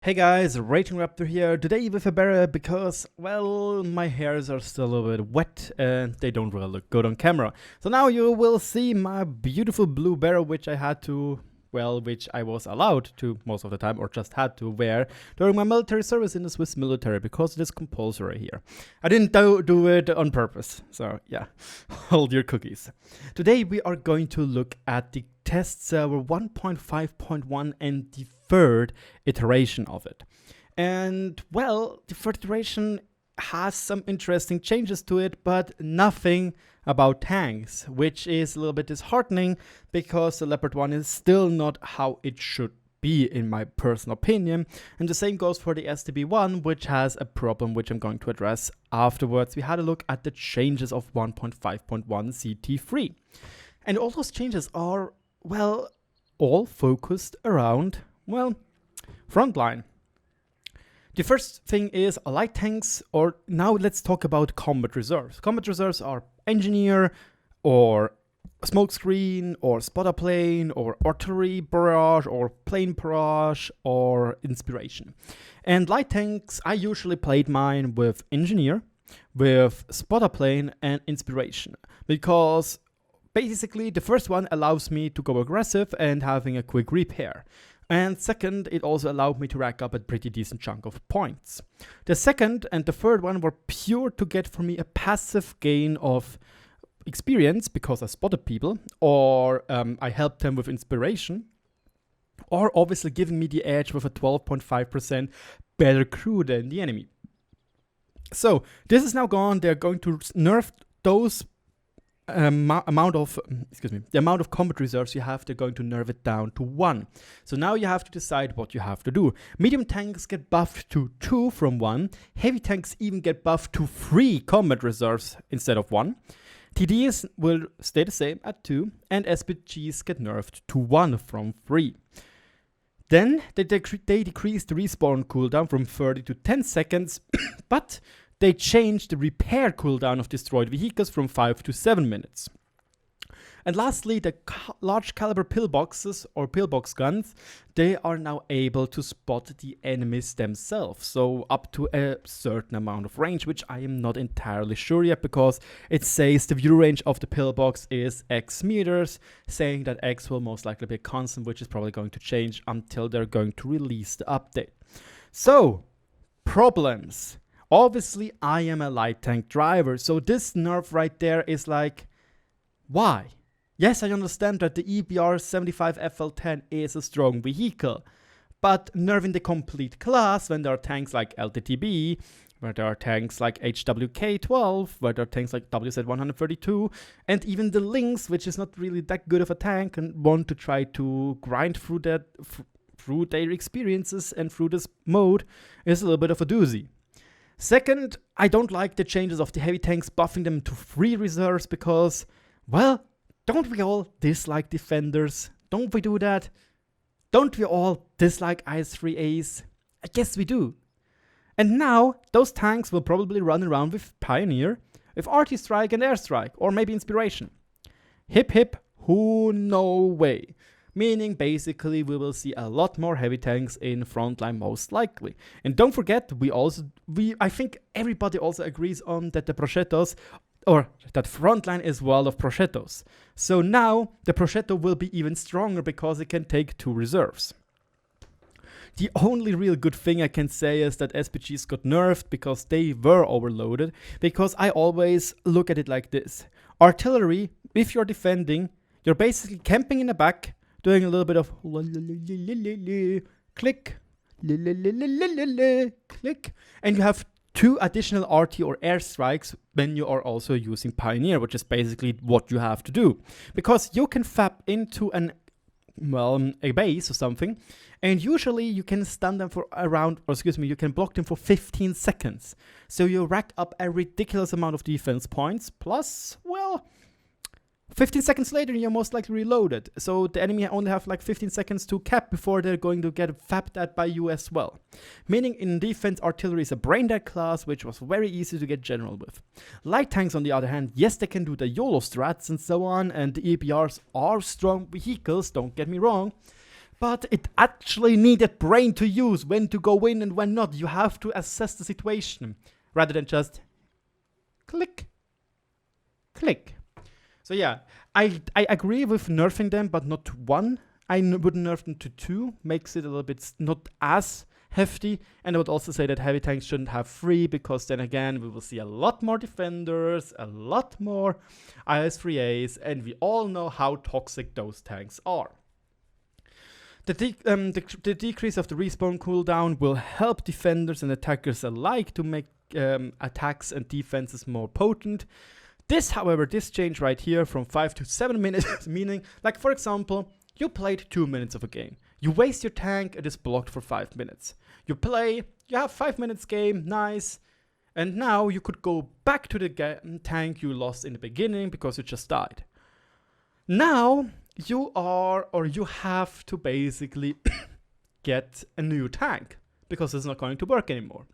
Hey guys, RagingRaptor here, today with a barrier because, well, my hairs are still a bit wet and they don't really look good on camera. So now you will see my beautiful blue barrier which I was allowed to most of the time, or just had to wear during my military service in the Swiss military because it is compulsory here. I didn't do it on purpose, so yeah, hold your cookies. Today we are going to look at the test server 1.5.1 and the third iteration of it. And well, the third iteration has some interesting changes to it, but nothing about tanks, which is a little bit disheartening because the Leopard 1 is still not how it should be in my personal opinion. And the same goes for the STB1, which has a problem which I'm going to address afterwards. We had a look at the changes of 1.5.1 CT3. And all those changes are, well, all focused around, well, Frontline. The first thing is light tanks, or now let's talk about combat reserves. Combat reserves are engineer, or smokescreen, or spotter plane, or artillery barrage, or plane barrage, or inspiration. And light tanks, I usually played mine with engineer, with spotter plane, and inspiration, because basically the first one allows me to go aggressive and having a quick repair. And second, it also allowed me to rack up a pretty decent chunk of points. The second and the third one were pure to get for me a passive gain of experience because I spotted people, or I helped them with inspiration, or obviously giving me the edge with a 12.5% better crew than the enemy. So this is now gone. They're going to nerf those the amount of combat reserves you have. They're going to nerf it down to 1. So now you have to decide what you have to do. Medium tanks get buffed to 2 from 1. Heavy tanks even get buffed to 3 combat reserves instead of 1. TDs will stay the same at 2, and SPGs get nerfed to 1 from 3. Then they decrease the respawn cooldown from 30 to 10 seconds, but they changed the repair cooldown of destroyed vehicles from 5 to 7 minutes. And lastly, the large caliber pillboxes or pillbox guns, they are now able to spot the enemies themselves. So up to a certain amount of range, which I am not entirely sure yet because it says the view range of the pillbox is X meters, saying that X will most likely be a constant, which is probably going to change until they're going to release the update. So, problems. Obviously, I am a light tank driver, so this nerf right there is like, why? Yes, I understand that the EBR 75 FL10 is a strong vehicle, but nerfing the complete class when there are tanks like LTTB, where there are tanks like HWK12, where there are tanks like WZ132, and even the Lynx, which is not really that good of a tank and want to try to grind through that, through their experiences and through this mode, is a little bit of a doozy. Second, I don't like the changes of the heavy tanks buffing them to 3 reserves because, well, don't we all dislike defenders? Don't we do that? Don't we all dislike IS-3As? I guess we do. And now, those tanks will probably run around with Pioneer, with RT Strike and Airstrike, or maybe Inspiration. Hip hip, who no way. Meaning basically we will see a lot more heavy tanks in Frontline most likely. And don't forget, I think everybody also agrees on that the Progettos, or that Frontline is world of Progettos. So now the Progetto will be even stronger because it can take 2 reserves. The only real good thing I can say is that SPGs got nerfed because they were overloaded, because I always look at it like this. Artillery, if you're defending, you're basically camping in the back, doing a little bit of click, click, and you have 2 additional RT or airstrikes when you are also using Pioneer, which is basically what you have to do. Because you can fab into a base or something, and usually you can stun them for you can block them for 15 seconds. So you rack up a ridiculous amount of defense points, plus, well, 15 seconds later, you're most likely reloaded. So the enemy only have like 15 seconds to cap before they're going to get fapped at by you as well. Meaning in defense, artillery is a brain dead class, which was very easy to get general with. Light tanks, on the other hand, yes, they can do the YOLO strats and so on, and the EBRs are strong vehicles, don't get me wrong. but it actually needed brain to use when to go in and when not. You have to assess the situation rather than just click, click. So yeah, I agree with nerfing them, but not to 1. I wouldn't nerf them to 2, makes it a little bit not as hefty. And I would also say that heavy tanks shouldn't have 3, because then again we will see a lot more defenders, a lot more IS-3As, and we all know how toxic those tanks are. The decrease of the respawn cooldown will help defenders and attackers alike to make attacks and defenses more potent. This, however, this change right here from 5 to 7 minutes, meaning, like for example, you played 2 minutes of a game. You waste your tank, it is blocked for 5 minutes. You play, you have 5 minutes game, nice. And now you could go back to the tank you lost in the beginning because you just died. Now you have to basically get a new tank because it's not going to work anymore.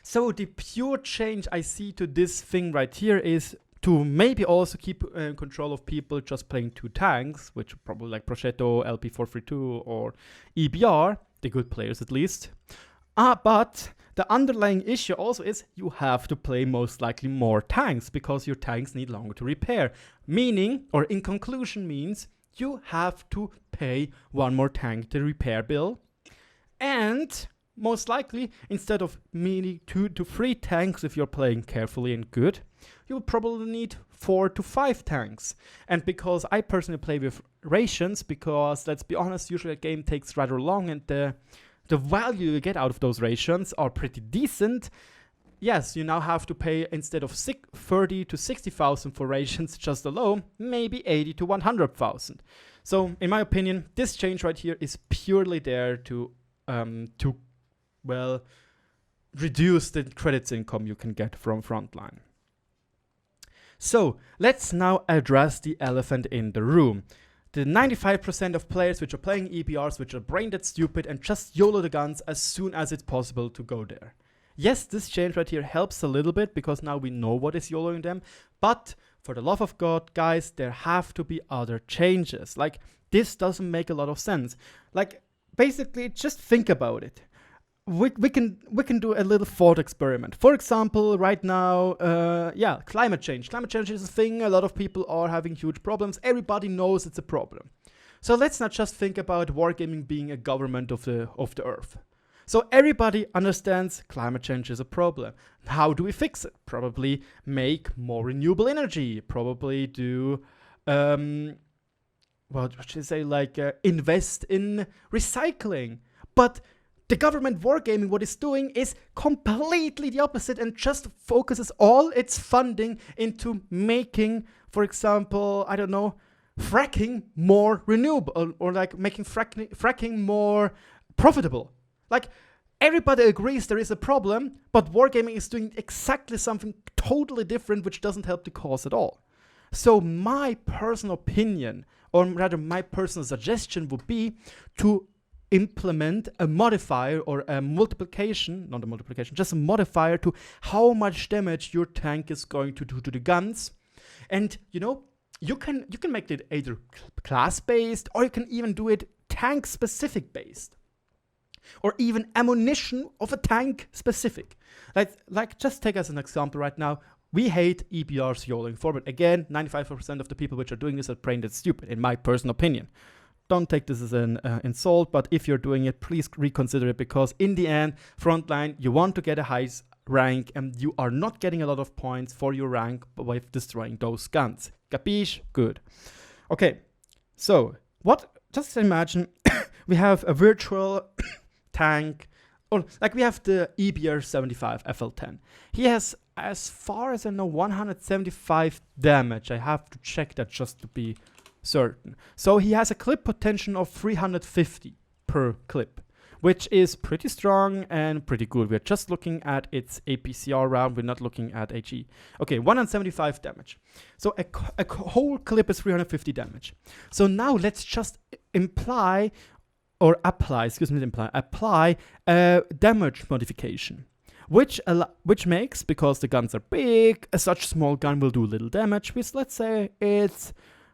So the pure change I see to this thing right here is to maybe also keep control of people just playing 2 tanks, which are probably like Prosciutto, LP432 or EBR, the good players at least. But the underlying issue also is you have to play most likely more tanks because your tanks need longer to repair. Meaning, or in conclusion means, you have to pay 1 more tank the repair bill. And most likely, instead of meaning 2 to 3 tanks if you're playing carefully and good, you will probably need 4 to 5 tanks. And because I personally play with rations, because let's be honest, usually a game takes rather long and the value you get out of those rations are pretty decent. Yes, you now have to pay, instead of 30 to 60,000 for rations just alone, maybe 80 to 100,000. So in my opinion, this change right here is purely there to well, reduce the credits income you can get from Frontline. So let's now address the elephant in the room. The 95% of players which are playing EBRs, which are brain dead stupid and just YOLO the guns as soon as it's possible to go there. Yes, this change right here helps a little bit because now we know what is YOLOing them, but for the love of God, guys, there have to be other changes. Like, this doesn't make a lot of sense. Like, basically, just think about it. We can do a little thought experiment. For example, right now, climate change. Climate change is a thing. A lot of people are having huge problems. Everybody knows it's a problem. So let's not just think about wargaming being a government of the Earth. So everybody understands climate change is a problem. How do we fix it? Probably make more renewable energy. Probably do invest in recycling. But the government wargaming, what it's doing is completely the opposite and just focuses all its funding into making, for example, I don't know, fracking more renewable or like making fracking more profitable. Like, everybody agrees there is a problem, but wargaming is doing exactly something totally different which doesn't help the cause at all. So my personal opinion, or rather my personal suggestion, would be to implement a modifier or a multiplication, not a multiplication, just a modifier to how much damage your tank is going to do to the guns. And you know, you can make it either class based, or you can even do it tank specific based, or even ammunition of a tank specific. Like just take as an example right now, we hate EBRs YOLOing forward. Again, 95% of the people which are doing this are brain dead stupid, in my personal opinion. Don't take this as an insult, but if you're doing it, please reconsider it, because in the end, Frontline, you want to get a high rank, and you are not getting a lot of points for your rank by destroying those guns. Capiche? Good. Okay, so just imagine we have a virtual tank, or like we have the EBR 75 FL10. He has, as far as I know, 175 damage. I have to check that just to be certain. So he has a clip potential of 350 per clip, which is pretty strong and pretty good. We're just looking at its APCR round. We're not looking at HE. Okay, 175 damage. So a whole clip is 350 damage. So now let's just apply a damage modification, which makes, because the guns are big, such small gun will do little damage, which let's say it's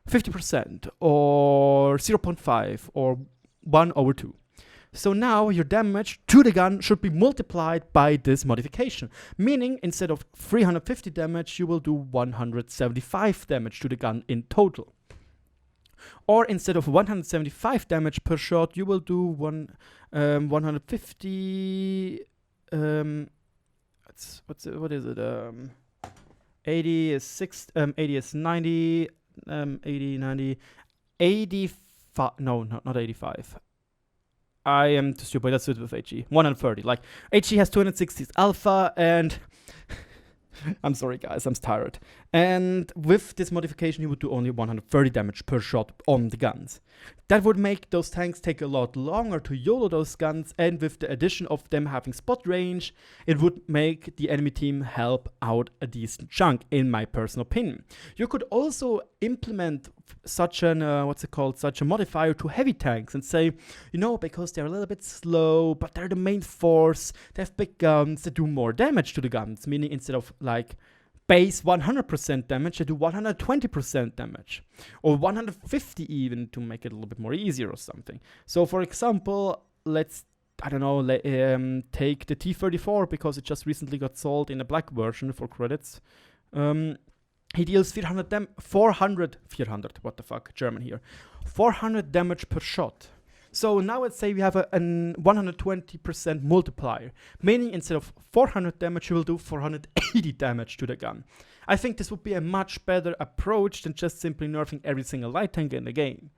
50% or 0.5 or 1/2. So now your damage to the gun should be multiplied by this modification, meaning instead of 350 damage, you will do 175 damage to the gun in total. Or instead of 175 damage per shot, you will do 150. What is it? 80 is 80 is 90. 80, 90, 85. No, not 85. I am too stupid. Let's do it with HE. 130. Like, HE has 260 alpha, and I'm sorry, guys, I'm tired. And with this modification, you would do only 130 damage per shot on the guns. That would make those tanks take a lot longer to YOLO those guns, and with the addition of them having spot range, it would make the enemy team help out a decent chunk, in my personal opinion. You could also implement such an, such a modifier to heavy tanks and say, because they're a little bit slow, but they're the main force, they have big guns, they do more damage to the guns, meaning instead of like base 100% damage, they do 120% damage, or 150 even, to make it a little bit more easier or something. So for example, let's, take the T-34, because it just recently got sold in a black version for credits. He deals 400, what the fuck, German here, 400 damage per shot. So now let's say we have a 120% multiplier, meaning instead of 400 damage, you will do 480 damage to the gun. I think this would be a much better approach than just simply nerfing every single light tank in the game.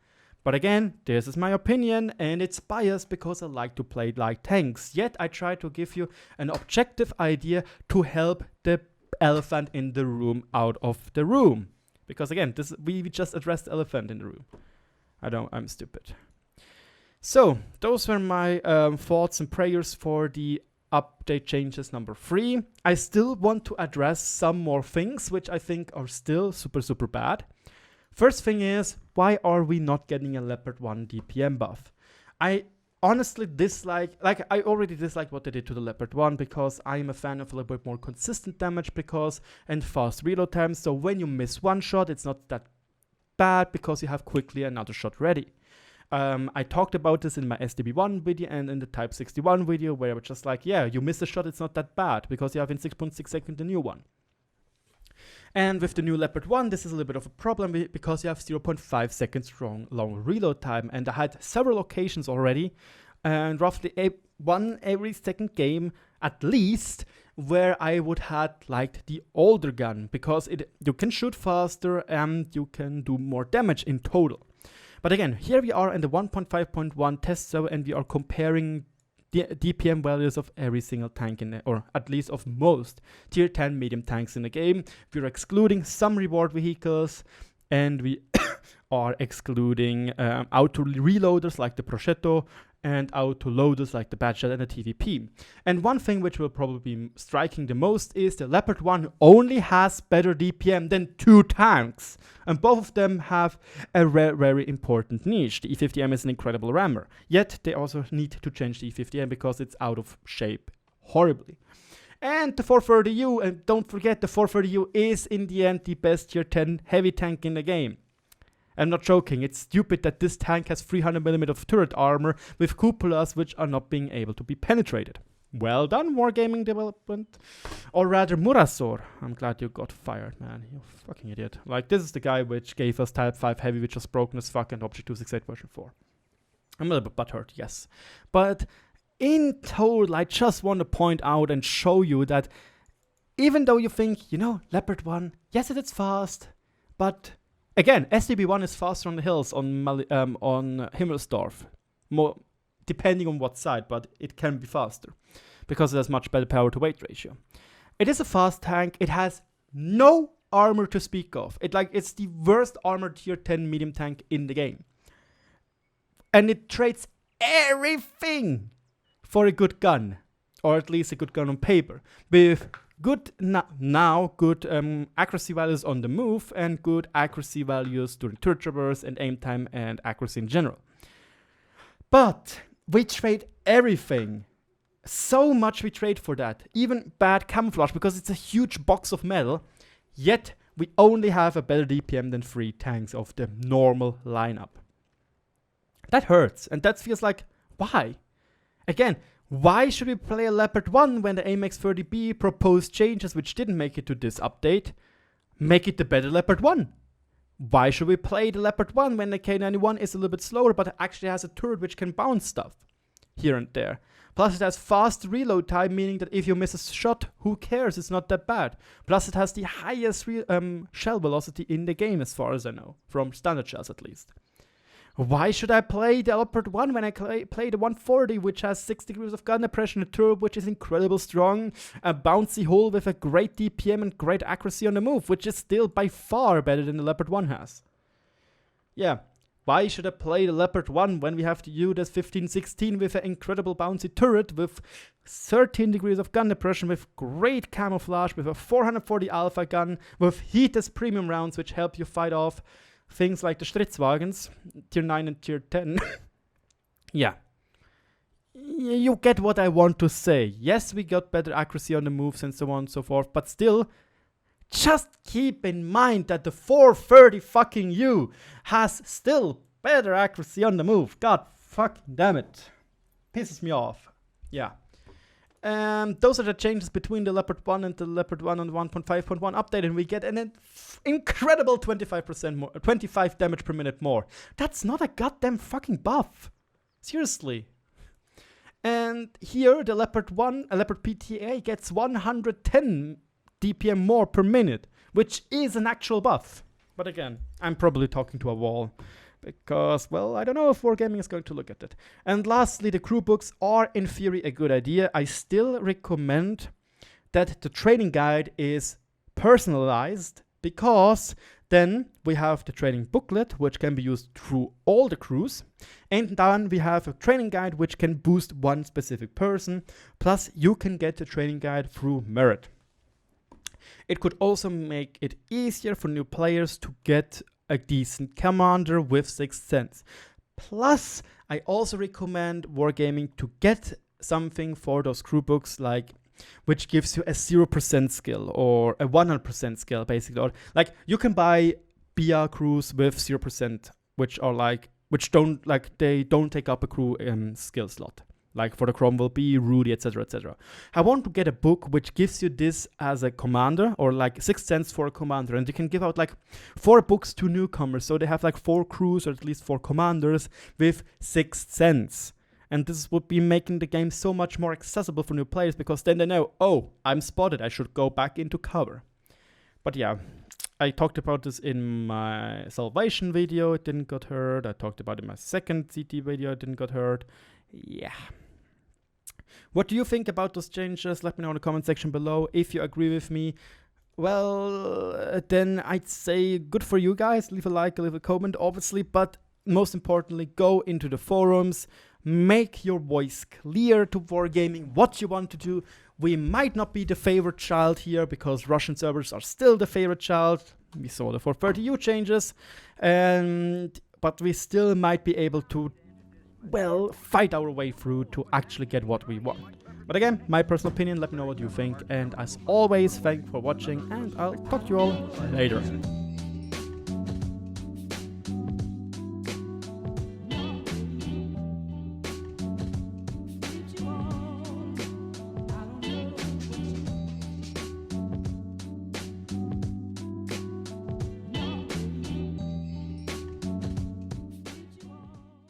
But again, this is my opinion, and it's biased because I like to play light tanks. Yet I try to give you an objective idea to help the elephant in the room out of the room. Because again, we just addressed the elephant in the room. I'm stupid. So, those were my thoughts and prayers for the update changes number 3. I still want to address some more things which I think are still super bad. First thing is, why are we not getting a Leopard 1 DPM buff? I honestly dislike, I already dislike what they did to the Leopard 1 because I'm a fan of a little bit more consistent damage and fast reload times. So when you miss one shot, it's not that bad because you have quickly another shot ready. I talked about this in my SDB1 video and in the Type 61 video, where I was just like, yeah, you miss a shot, it's not that bad, because you have in 6.6 seconds the new one. And with the new Leopard 1, this is a little bit of a problem because you have 0.5 seconds long reload time. And I had several occasions already, and roughly one every second game at least, where I would have liked the older gun, because you can shoot faster and you can do more damage in total. But again, here we are in the 1.5.1 test server, and we are comparing the DPM values of every single tank or at least of most tier 10 medium tanks in the game. We're excluding some reward vehicles, and we are excluding auto reloaders like the Prosciutto and auto loaders like the Badger and the TVP. And one thing which will probably be striking the most is the Leopard 1 only has better DPM than 2 tanks. And both of them have a very important niche. The E50M is an incredible rammer. Yet they also need to change the E50M because it's out of shape horribly. And the 430U, and don't forget, the 430U is in the end the best tier 10 heavy tank in the game. I'm not joking, it's stupid that this tank has 300mm of turret armor with cupolas which are not being able to be penetrated. Well done, Wargaming Development. Or rather, Murasor. I'm glad you got fired, man. You fucking idiot. Like, this is the guy which gave us Type 5 Heavy, which was broken as fuck, and Object 268 version 4. I'm a little bit butthurt, yes. But in total, I just want to point out and show you that even though you think, Leopard 1, yes, it is fast, but again, SDB1 is faster on the hills on Himmelsdorf, more depending on what side, but it can be faster because it has much better power to weight ratio. It is a fast tank. It has no armor to speak of. It's the worst armored tier 10 medium tank in the game, and it trades everything for a good gun, or at least a good gun on paper, with good accuracy values on the move and good accuracy values during turret traverse and aim time and accuracy in general. But we trade everything. So much we trade for that. Even bad camouflage, because it's a huge box of metal. Yet we only have a better DPM than 3 tanks of the normal lineup. That hurts, and that feels like, why? Again, why should we play a Leopard 1 when the AMX 30B proposed changes which didn't make it to this update make it the better Leopard 1? Why should we play the Leopard 1 when the K91 is a little bit slower but actually has a turret which can bounce stuff here and there? Plus it has fast reload time, meaning that if you miss a shot, who cares? It's not that bad. Plus it has the highest shell velocity in the game as far as I know, from standard shells at least. Why should I play the Leopard 1 when I play the 140, which has 6 degrees of gun depression, a turret which is incredibly strong, a bouncy hull with a great DPM and great accuracy on the move, which is still by far better than the Leopard 1 has? Yeah, why should I play the Leopard 1 when we have the youuuu 1516 with an incredible bouncy turret with 13 degrees of gun depression, with great camouflage, with a 440 alpha gun, with heated premium rounds which help you fight off things like the Stritzwagens, tier 9 and tier 10. Yeah. You get what I want to say. Yes, we got better accuracy on the moves and so on and so forth, but still, just keep in mind that the 430 fucking youuuu has still better accuracy on the move. God fucking damn it. Pisses me off. Yeah. Those are the changes between the Leopard 1 and the Leopard 1 on the 1.5.1 update, and we get an incredible 25% more, 25 damage per minute more. That's not a goddamn fucking buff. Seriously. And here, the Leopard 1, a Leopard PTA gets 110 DPM more per minute, which is an actual buff. But again, I'm probably talking to a wall. Because, well, I don't know if Wargaming is going to look at it. And lastly, the crew books are in theory a good idea. I still recommend that the training guide is personalized, because then we have the training booklet, which can be used through all the crews. And then we have a training guide which can boost one specific person. Plus, you can get the training guide through merit. It could also make it easier for new players to get a decent commander with 6th sense. Plus, I also recommend Wargaming to get something for those crew books, like which gives you a 0% skill or a 100% skill, basically. Or like you can buy BR crews with 0%, which are like they don't take up a crew skill slot. Like for the Cromwell B, Rudy, etc., etc. I want to get a book which gives you this as a commander, or like 6th sense for a commander, and you can give out like 4 books to newcomers, so they have like 4 crews or at least 4 commanders with 6th sense. And this would be making the game so much more accessible for new players, because then they know, oh, I'm spotted, I should go back into cover. But yeah, I talked about this in my Salvation video, it didn't got hurt. I talked about it in my second CT video, it didn't got hurt. Yeah. What do you think about those changes? Let me know in the comment section below. If you agree with me, well, then I'd say good for you guys. Leave a like, leave a comment, obviously. But most importantly, go into the forums. Make your voice clear to Wargaming what you want to do. We might not be the favorite child here, because Russian servers are still the favorite child. We saw the 430U changes. But we still might be able to, well, fight our way through to actually get what we want. But again, my personal opinion, let me know what you think. And as always, thank you for watching, and I'll talk to you all later.